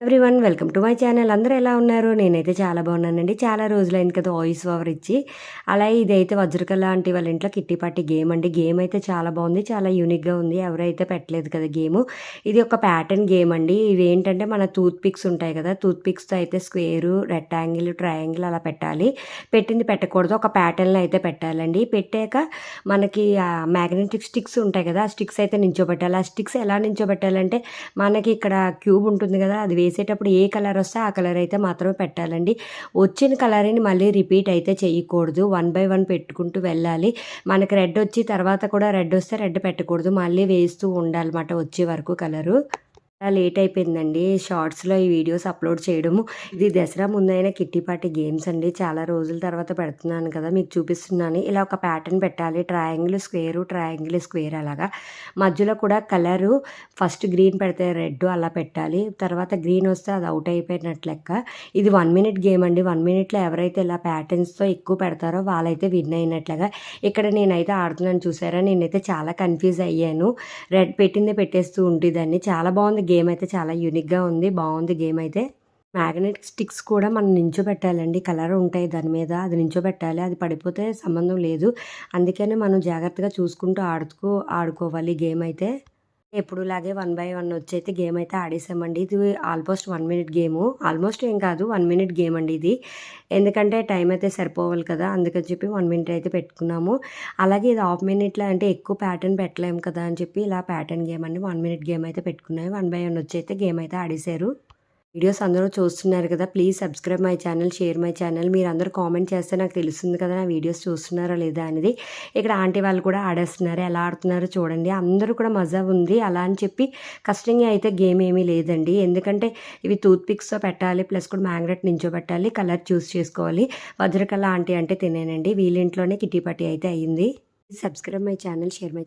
Everyone welcome to my channel. అందరూ ఎలా ఉన్నారు? నేనైతే చాలా బాగున్నానండి. చాలా రోజులైంది కదా వాయిస్ ఓవర్ ఇచ్చి. అలా ఇదైతే వజ్రకళ ఆంటీ వాళ్ళ ఇంట్లో కిట్టి పార్టీ గేమ్ అండి. గేమ్ అయితే చాలా బాగుంది, చాలా యూనిక్గా ఉంది. ఎవరైతే పెట్టలేదు కదా గేము. ఇది ఒక ప్యాటర్న్ గేమ్ అండి. ఇవి ఏంటంటే మన టూత్ పిక్స్ ఉంటాయి కదా, టూత్ పిక్స్తో అయితే స్క్వేరు, రెక్టాంగిల్, ట్రయాంగిల్ అలా పెట్టాలి. పెట్టింది పెట్టకూడదు, ఒక ప్యాటర్న్లో అయితే పెట్టాలండి. పెట్టాక మనకి మ్యాగ్నెటిక్ స్టిక్స్ ఉంటాయి కదా, ఆ స్టిక్స్ అయితే నించోబెట్టాలి. ఆ స్టిక్స్ ఎలా నించోబెట్టాలంటే మనకి ఇక్కడ క్యూబ్ ఉంటుంది కదా, అది వేసేటప్పుడు ఏ కలర్ వస్తే ఆ కలర్ అయితే మాత్రమే పెట్టాలండి. వచ్చిన కలర్ని మళ్ళీ రిపీట్ అయితే చేయకూడదు. 1 బై 1 పెట్టుకుంటూ వెళ్ళాలి. మనకి రెడ్ వచ్చి తర్వాత కూడా రెడ్ వస్తే రెడ్ పెట్టకూడదు, మళ్ళీ వేస్తూ ఉండాలన్నమాట వచ్చే వరకు కలరు. లేట్ అయిపోయిందండి షార్ట్స్లో ఈ వీడియోస్ అప్లోడ్ చేయడము. ఇది దసరా ముందైన కిట్టి పార్టీ గేమ్స్ అండి. చాలా రోజుల తర్వాత పెడుతున్నాను కదా, మీకు చూపిస్తున్నాను. ఇలా ఒక ప్యాటర్న్ పెట్టాలి. ట్రయాంగిల్ స్క్వేరు, ట్రయాంగిల్ స్క్వేర్ అలాగా. మధ్యలో కూడా కలరు ఫస్ట్ గ్రీన్ పెడితే రెడ్ అలా పెట్టాలి. తర్వాత గ్రీన్ వస్తే అది అవుట్ అయిపోయినట్లు లెక్క. ఇది 1 మినిట్ గేమ్ అండి. 1 మినిట్లో ఎవరైతే ఇలా ప్యాటర్న్స్తో ఎక్కువ పెడతారో వాళ్ళైతే విన్ అయినట్లుగా. ఇక్కడ నేనైతే ఆడుతున్నాను చూసారా, నేనైతే చాలా కన్ఫ్యూజ్ అయ్యాను. రెడ్ పెట్టిందే పెట్టేస్తూ ఉండేదాన్ని. చాలా బాగుంది గేమ్ అయితే, చాలా యూనిక్గా ఉంది, బాగుంది గేమ్ అయితే. మ్యాగ్నెటిక్ స్టిక్స్ కూడా మనం నించోబెట్టాలండి. కలర్ ఉంటాయి దాని మీద, అది నించోబెట్టాలి. అది పడిపోతే సంబంధం లేదు. అందుకని మనం జాగ్రత్తగా చూసుకుంటూ ఆడుకోవాలి గేమ్ అయితే. ఎప్పుడులాగే 1 బై 1 వచ్చైతే గేమ్ అయితే ఆడేసామండి. ఇది ఆల్మోస్ట్ 1 మినిట్ గేము. ఆల్మోస్ట్ ఏం కాదు, 1 మినిట్ గేమ్ అండి ఇది. ఎందుకంటే టైం అయితే సరిపోవాలి కదా, అందుకని చెప్పి 1 మినిట్ అయితే పెట్టుకున్నాము. అలాగే ఇది హాఫ్ మినిట్లో అంటే ఎక్కువ ప్యాటర్న్ పెట్టలేము కదా అని చెప్పి ఇలా ప్యాటర్న్ గేమ్ అండి 1 మినిట్ గేమ్ అయితే పెట్టుకున్నాము. 1 బై 1 వచ్చి అయితే గేమ్ అయితే ఆడేశారు. వీడియోస్ అందరూ చూస్తున్నారు కదా, please subscribe my channel, share my channel. మీరు అందరూ కామెంట్ చేస్తే నాకు తెలుస్తుంది కదా నా వీడియోస్ చూస్తున్నారా లేదా అనేది. ఇక్కడ ఆంటీ వాళ్ళు కూడా ఆడేస్తున్నారు. ఎలా ఆడుతున్నారో చూడండి. అందరూ కూడా మజా ఉంది. అలా అని చెప్పి కష్టంగా అయితే గేమ్ ఏమీ లేదండి. ఎందుకంటే ఇవి టూత్ పిక్స్తో పెట్టాలి, ప్లస్ కూడా మ్యాగ్నెట్ నించోబెట్టాలి, కలర్ చూస్ చేసుకోవాలి. వజ్రకళ ఆంటీ అంటే తినేనండి. వీళ్ళింట్లోనే కిట్టి పార్టీ అయితే అయ్యింది. Subscribe my channel, share my